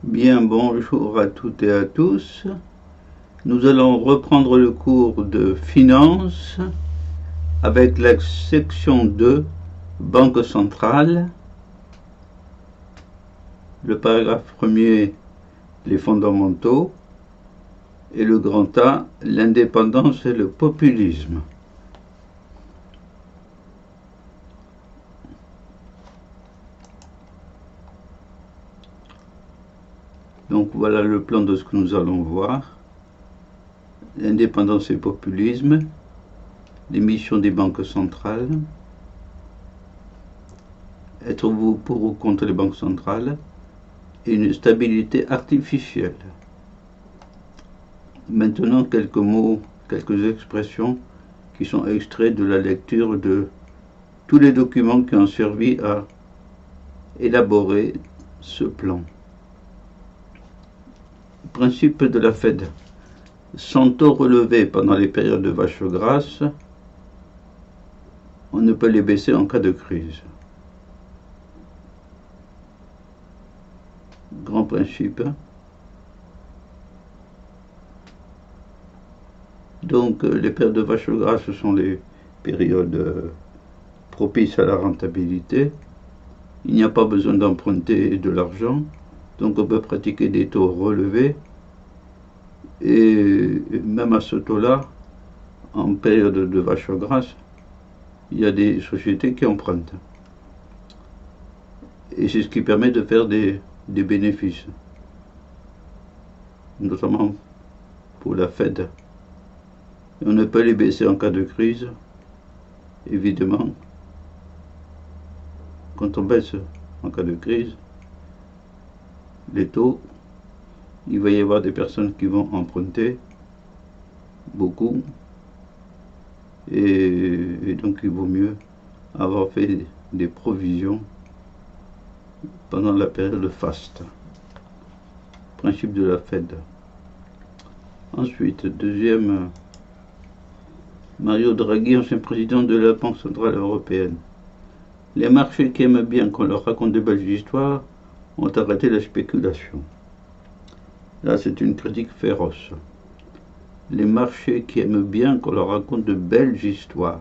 Bien, bonjour à toutes et à tous. Nous allons reprendre le cours de finance avec la section 2, Banque centrale. Le paragraphe premier, les fondamentaux. Et le grand A, l'indépendance et le populisme. Donc voilà le plan de ce que nous allons voir. L'indépendance et le populisme, les missions des banques centrales, êtes-vous pour ou contre les banques centrales, et une stabilité artificielle. Maintenant, quelques mots, quelques expressions qui sont extraits de la lecture de tous les documents qui ont servi à élaborer ce plan. Principe de la Fed. Sans taux relevés pendant les périodes de vache grasse, on ne peut les baisser en cas de crise. Grand principe. Donc les périodes de vache grasse, ce sont les périodes propices à la rentabilité. Il n'y a pas besoin d'emprunter de l'argent, donc on peut pratiquer des taux relevés. Et même à ce taux-là, en période de vache grasse, il y a des sociétés qui empruntent. Et c'est ce qui permet de faire des bénéfices, notamment pour la Fed. Et on ne peut les baisser en cas de crise, évidemment. Quand on baisse en cas de crise les taux, il va y avoir des personnes qui vont emprunter beaucoup, et donc il vaut mieux avoir fait des provisions pendant la période faste. Principe de la Fed. Ensuite, deuxième, Mario Draghi, ancien président de la Banque centrale européenne. Les marchés qui aiment bien qu'on leur raconte de belles histoires ont arrêté la spéculation. Là, c'est une critique féroce. Les marchés qui aiment bien qu'on leur raconte de belles histoires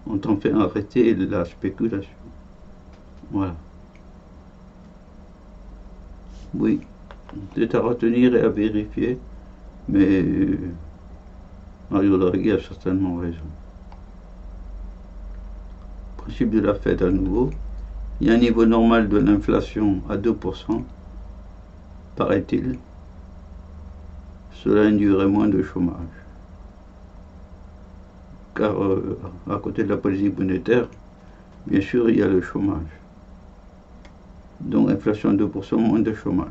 ont enfin arrêté la spéculation. Voilà. Oui, c'est à retenir et à vérifier, mais Mario Draghi a certainement raison. Principe de la Fed à nouveau. Il y a un niveau normal de l'inflation à 2%, paraît-il. Cela induirait moins de chômage. Car à côté de la politique monétaire, bien sûr, il y a le chômage. Donc inflation à 2%, moins de chômage.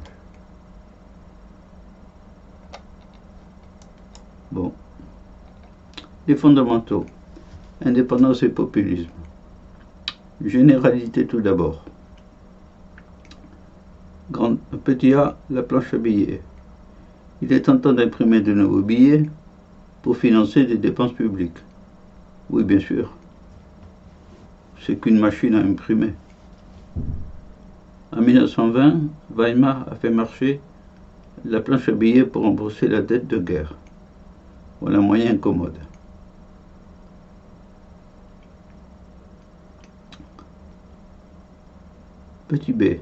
Bon. Les fondamentaux. Indépendance et populisme. Généralité tout d'abord. Petit A, la planche à billets. Il est tentant d'imprimer de nouveaux billets pour financer des dépenses publiques. Oui, bien sûr. C'est qu'une machine à imprimer. En 1920, Weimar a fait marcher la planche à billets pour rembourser la dette de guerre. Voilà un moyen commode. Petit b.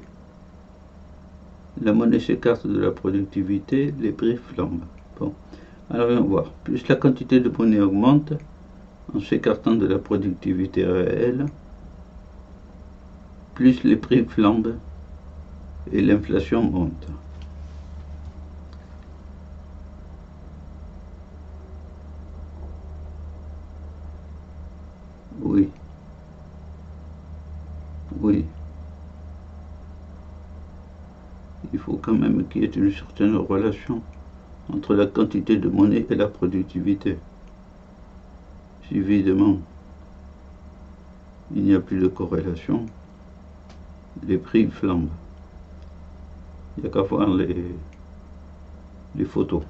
La monnaie s'écarte de la productivité, les prix flambent. Bon, alors on va voir. Plus la quantité de monnaie augmente, en s'écartant de la productivité réelle, plus les prix flambent et l'inflation monte. Oui. Oui. Il faut quand même qu'il y ait une certaine relation entre la quantité de monnaie et la productivité. Si évidemment il n'y a plus de corrélation, les prix flambent. Il n'y a qu'à voir les photographies.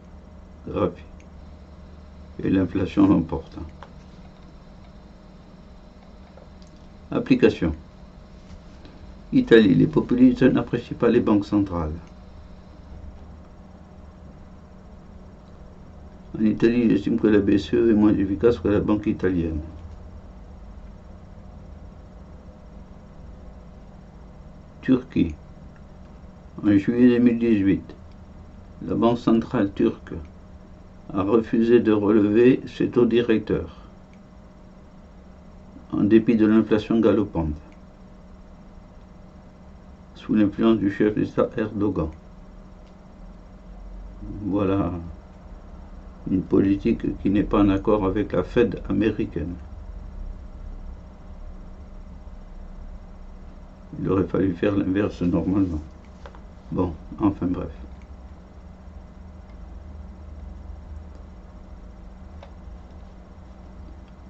Et l'inflation l'emporte. Application. Italie, les populistes n'apprécient pas les banques centrales. En Italie, j'estime que la BCE est moins efficace que la banque italienne. Turquie. En juillet 2018, la Banque centrale turque a refusé de relever ses taux directeurs, en dépit de l'inflation galopante, sous l'influence du chef d'État Erdogan. Voilà une politique qui n'est pas en accord avec la Fed américaine. Il aurait fallu faire l'inverse normalement. Bon, enfin bref.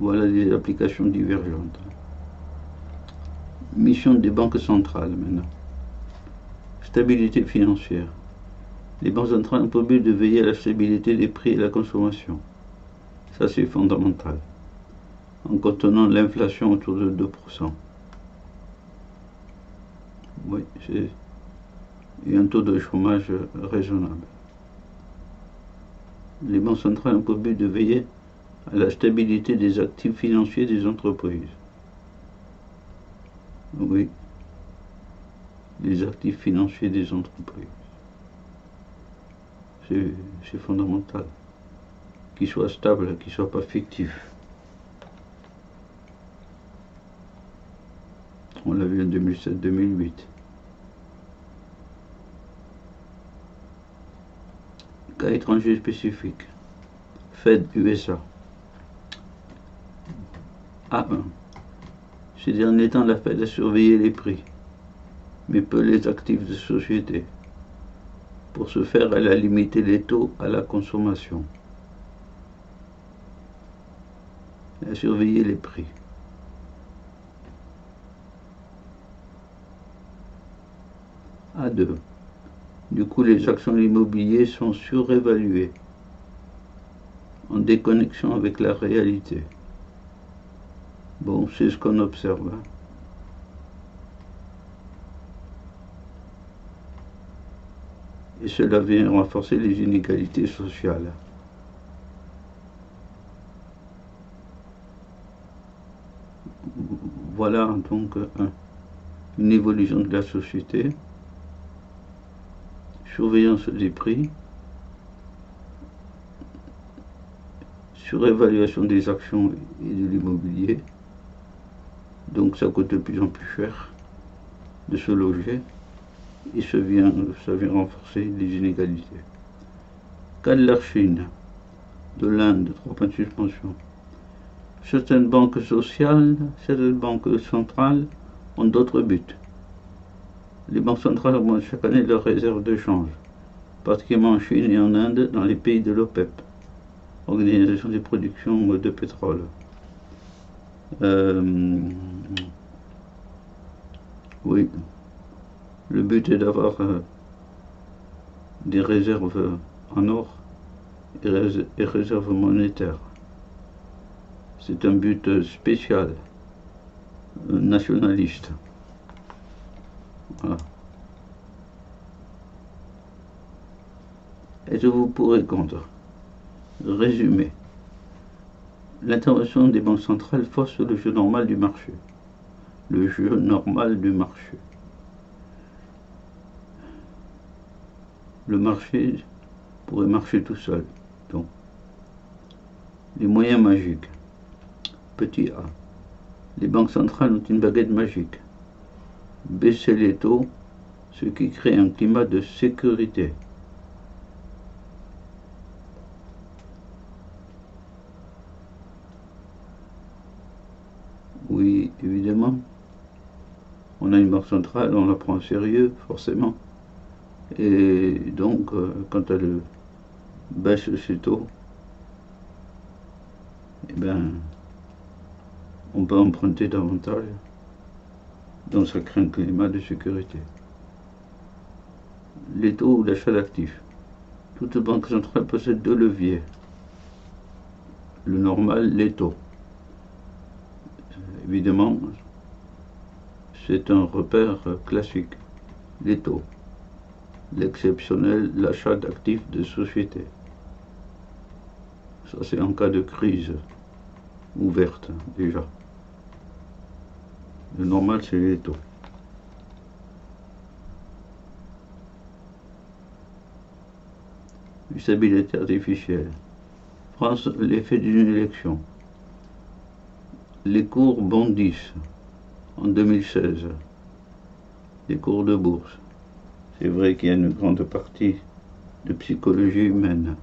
Voilà des applications divergentes. Mission des banques centrales maintenant. Stabilité financière. Les banques centrales ont pour but de veiller à la stabilité des prix et la consommation. Ça, c'est fondamental. En contenant l'inflation autour de 2%. Oui, et un taux de chômage raisonnable. Les banques centrales ont pour but de veiller à la stabilité des actifs financiers des entreprises. Oui, les actifs financiers des entreprises. C'est fondamental. Qu'ils soient stables, qu'ils ne soient pas fictifs. On l'a vu en 2007-2008. Cas étranger spécifique. Fed USA. A1. Ces derniers temps, la Fed a surveillé les prix, mais peu les actifs de société. Pour ce faire, elle a limité les taux à la consommation. Elle a surveillé les prix. A2. Du coup, les actions immobilières sont surévaluées, en déconnexion avec la réalité. Bon, c'est ce qu'on observe. Et cela vient renforcer les inégalités sociales. Voilà donc une évolution de la société, surveillance des prix, surévaluation des actions et de l'immobilier, donc ça coûte de plus en plus cher de se loger et ça vient renforcer les inégalités. Cas de la Chine, de l'Inde, 3 points de suspension. Certaines banques sociales, certaines banques centrales ont d'autres buts. Les banques centrales augmentent chaque année leurs réserves de change, particulièrement en Chine et en Inde, dans les pays de l'OPEP, Organisation des productions de pétrole. Oui, le but est d'avoir des réserves en or et réserves monétaires. C'est un but spécial, nationaliste. Voilà. Êtes-vous pour et contre? Résumé. L'intervention des banques centrales force le jeu normal du marché. Le jeu normal du marché. Le marché pourrait marcher tout seul. Donc, les moyens magiques. Petit a. Les banques centrales ont une baguette magique. Baisser les taux, ce qui crée un climat de sécurité. Oui, évidemment. On a une banque centrale, on la prend au sérieux, forcément. Et donc, quand elle baisse ses taux, eh ben, on peut emprunter davantage. Donc ça crée un climat de sécurité. Les taux ou l'achat d'actifs. Toute banque centrale possède 2 leviers. Le normal, les taux. Évidemment, c'est un repère classique. Les taux. L'exceptionnel, l'achat d'actifs de société. Ça, c'est en cas de crise ouverte, déjà. Le normal, c'est les taux. Stabilité artificielle. France, l'effet d'une élection. Les cours bondissent en 2016. Les cours de bourse. C'est vrai qu'il y a une grande partie de psychologie humaine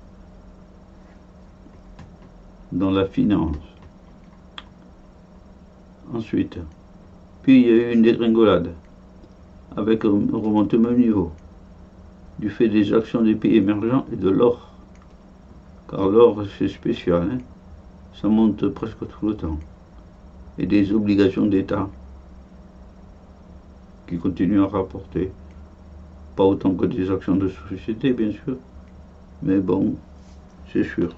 dans la finance. Ensuite, puis il y a eu une dégringolade avec un remontée au même niveau du fait des actions des pays émergents et de l'or. Car l'or, c'est spécial, hein, ça monte presque tout le temps. Et des obligations d'État qui continuent à rapporter. Pas autant que des actions de société, bien sûr, mais bon, c'est sûr.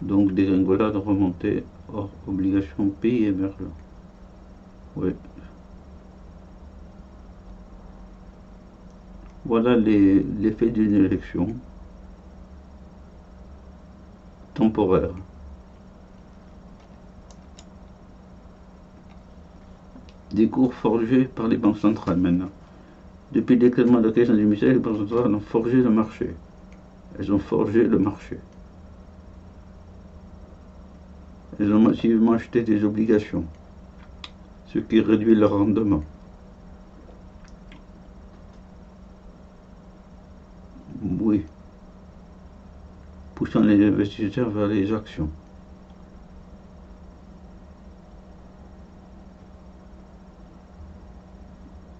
Donc dégringolade remontée hors obligations pays émergents. Oui. Voilà l'effet d'une élection temporaire. Des cours forgés par les banques centrales maintenant. Depuis le déclenchement de la crise en 2016, les banques centrales ont forgé le marché. Elles ont forgé le marché. Elles ont massivement acheté des obligations, ce qui réduit leur rendement. Oui, poussant les investisseurs vers les actions.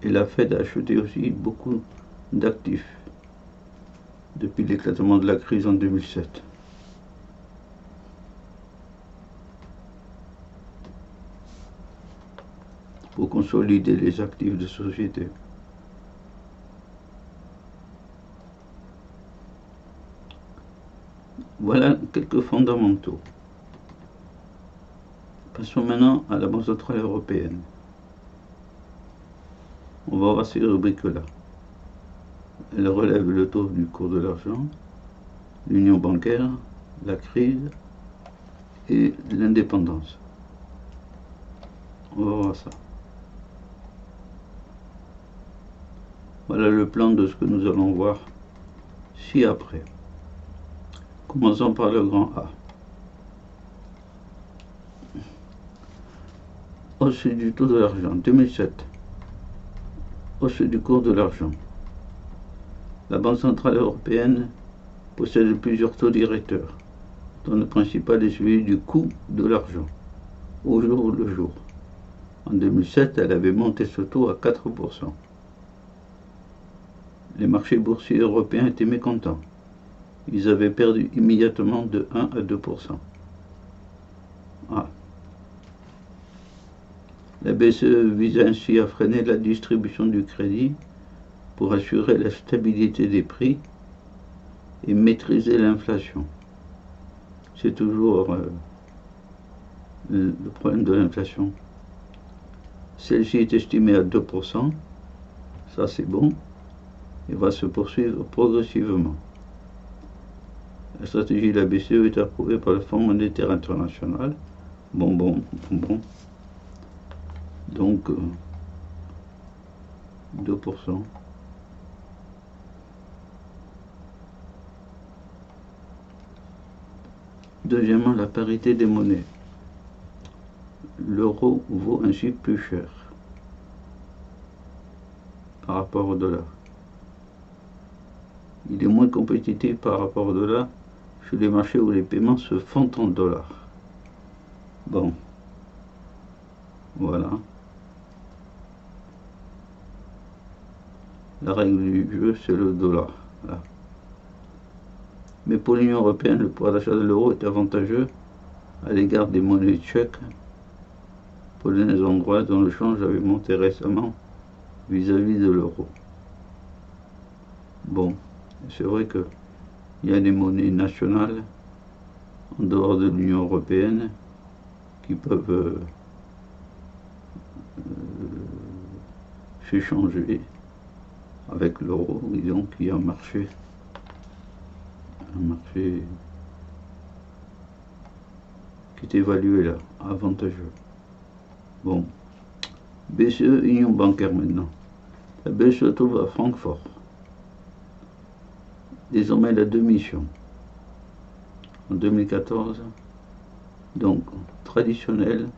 Et la Fed a acheté aussi beaucoup d'actifs depuis l'éclatement de la crise en 2007. Pour consolider les actifs de société. Voilà quelques fondamentaux. Passons maintenant à la Banque centrale européenne. On va voir ces rubriques-là. Elle relève le taux du cours de l'argent, l'union bancaire, la crise et l'indépendance. On va voir ça. Voilà le plan de ce que nous allons voir ci-après. Commençons par le grand A. Hausse du taux de l'argent, 2007. Hausse du cours de l'argent. La Banque centrale européenne possède plusieurs taux directeurs, dont le principal est celui du coût de l'argent, au jour le jour. En 2007, elle avait monté ce taux à 4%. Les marchés boursiers européens étaient mécontents. Ils avaient perdu immédiatement de 1 à 2%. Ah. La BCE vise ainsi à freiner la distribution du crédit pour assurer la stabilité des prix et maîtriser l'inflation. C'est toujours le problème de l'inflation. Celle-ci est estimée à 2%, ça c'est bon, et va se poursuivre progressivement. La stratégie de la BCE est approuvée par le Fonds monétaire international. Bon. Donc, 2%. Deuxièmement, la parité des monnaies. L'euro vaut ainsi plus cher par rapport au dollar. Il est moins compétitif par rapport au dollar sur les marchés où les paiements se font en dollars. Bon, voilà. La règle du jeu, c'est le dollar. Voilà. Mais pour l'Union européenne, le pouvoir d'achat de l'euro est avantageux à l'égard des monnaies tchèques, polonaises, hongroises, dont le change avait monté récemment vis-à-vis de l'euro. Bon, c'est vrai qu'il y a des monnaies nationales en dehors de l'Union européenne qui peuvent s'est changé avec l'euro, disons, qui est un marché qui est évalué là, avantageux. Bon, BCE, Union bancaire maintenant. La BCE se trouve à Francfort. Désormais, elle a deux missions. En 2014, donc traditionnelle,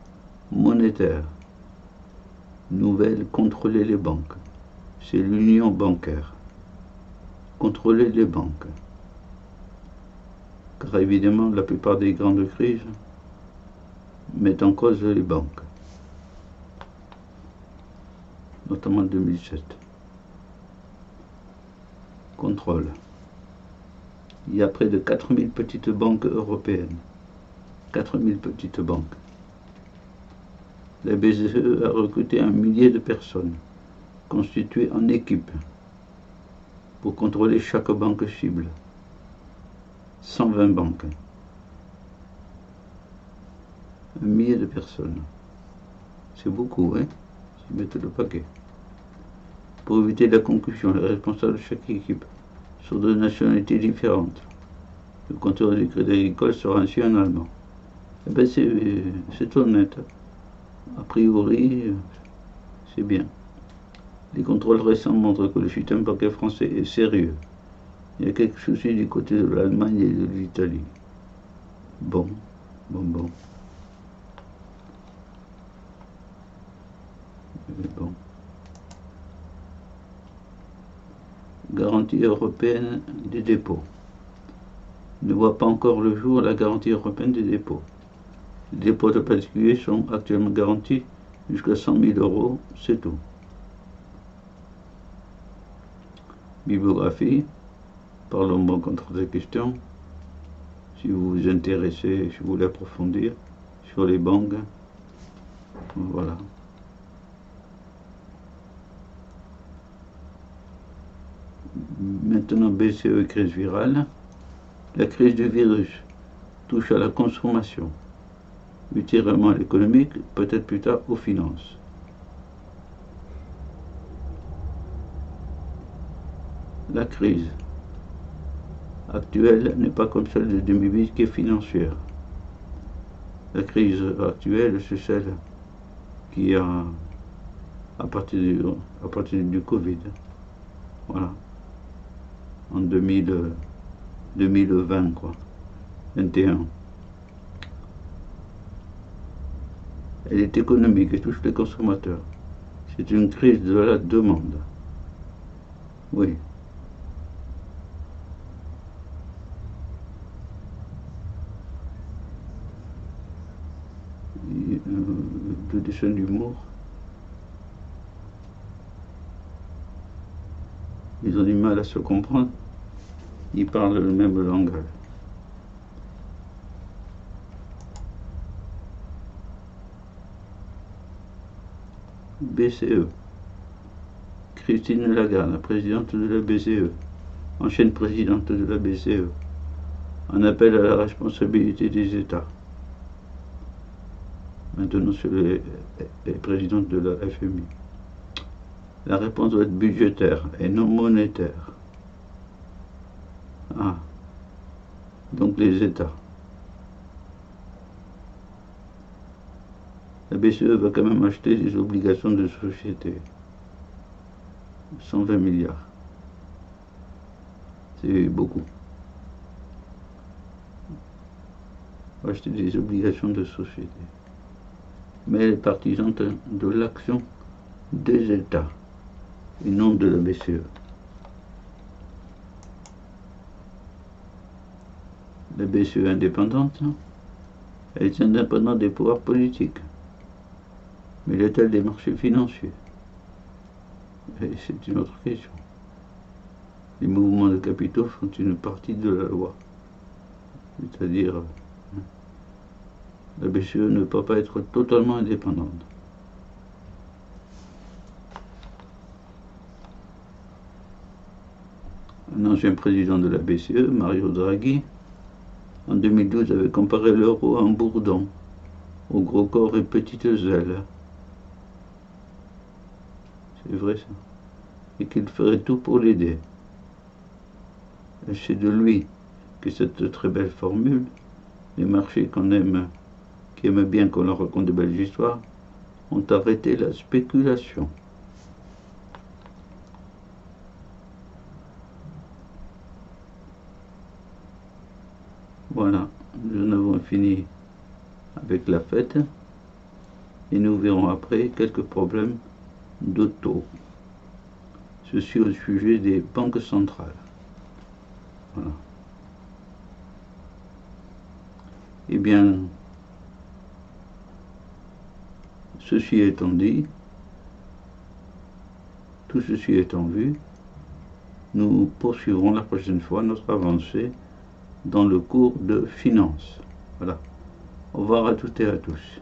monétaire. Nouvelle, contrôler les banques. C'est l'union bancaire. Contrôler les banques. Car évidemment, la plupart des grandes crises mettent en cause les banques. Notamment en 2007. Contrôle. Il y a près de 4000 petites banques européennes. 4000 petites banques. La BCE a recruté 1 millier de personnes, constituées en équipe, pour contrôler chaque banque cible. 120 banques. 1 millier de personnes. C'est beaucoup, hein? Ils mettent le paquet. Pour éviter la concussion, les responsables de chaque équipe sont de nationalités différentes. Le contrôle du Crédit Agricole sera ainsi un Allemand. Eh bien, c'est honnête. A priori, c'est bien. Les contrôles récents montrent que le système bancaire français est sérieux. Il y a quelques soucis du côté de l'Allemagne et de l'Italie. Bon. Bon. Garantie européenne des dépôts. Ne voit pas encore le jour la garantie européenne des dépôts. Les dépôts de particuliers sont actuellement garantis jusqu'à 100 000 euros, c'est tout. Bibliographie, parlons bon contre des questions. Si vous vous intéressez, si vous voulez approfondir sur les banques, voilà. Maintenant, BCE, crise virale. La crise du virus touche à la consommation, ultérieurement à l'économique, peut-être plus tard aux finances. La crise actuelle n'est pas comme celle de 2008 qui est financière. La crise actuelle, c'est celle qui a à partir du Covid. Voilà. En 2020, quoi. 21. Elle est économique et touche les consommateurs. C'est une crise de la demande. Oui. Le dessin d'humour. Ils ont du mal à se comprendre. Ils parlent le même langage. BCE. Christine Lagarde, la présidente de la BCE, ancienne présidente de la BCE, en appel à la responsabilité des États. Maintenant, c'est les présidente de la FMI. La réponse doit être budgétaire et non monétaire. Ah, donc les États. La BCE va quand même acheter des obligations de société. 120 milliards. C'est beaucoup. Va acheter des obligations de société. Mais elle est partisane de l'action des États et non de la BCE. La BCE indépendante, elle est indépendante des pouvoirs politiques. Mais l'est-elle des marchés financiers? Et c'est une autre question. Les mouvements de capitaux sont une partie de la loi. C'est-à-dire, la BCE ne peut pas être totalement indépendante. Un ancien président de la BCE, Mario Draghi, en 2012 avait comparé l'euro à un bourdon, au gros corps et petites ailes. c'est vrai ça. Et qu'il ferait tout pour l'aider. Et c'est de lui que cette très belle formule, les marchés qu'on aime, qui aiment bien qu'on leur raconte de belles histoires, ont arrêté la spéculation. Voilà, nous en avons fini avec la fête et nous verrons après quelques problèmes de taux. Ceci au sujet des banques centrales. Voilà. Eh bien, ceci étant dit, tout ceci étant vu, nous poursuivrons la prochaine fois notre avancée dans le cours de finance. Voilà. Au revoir à toutes et à tous.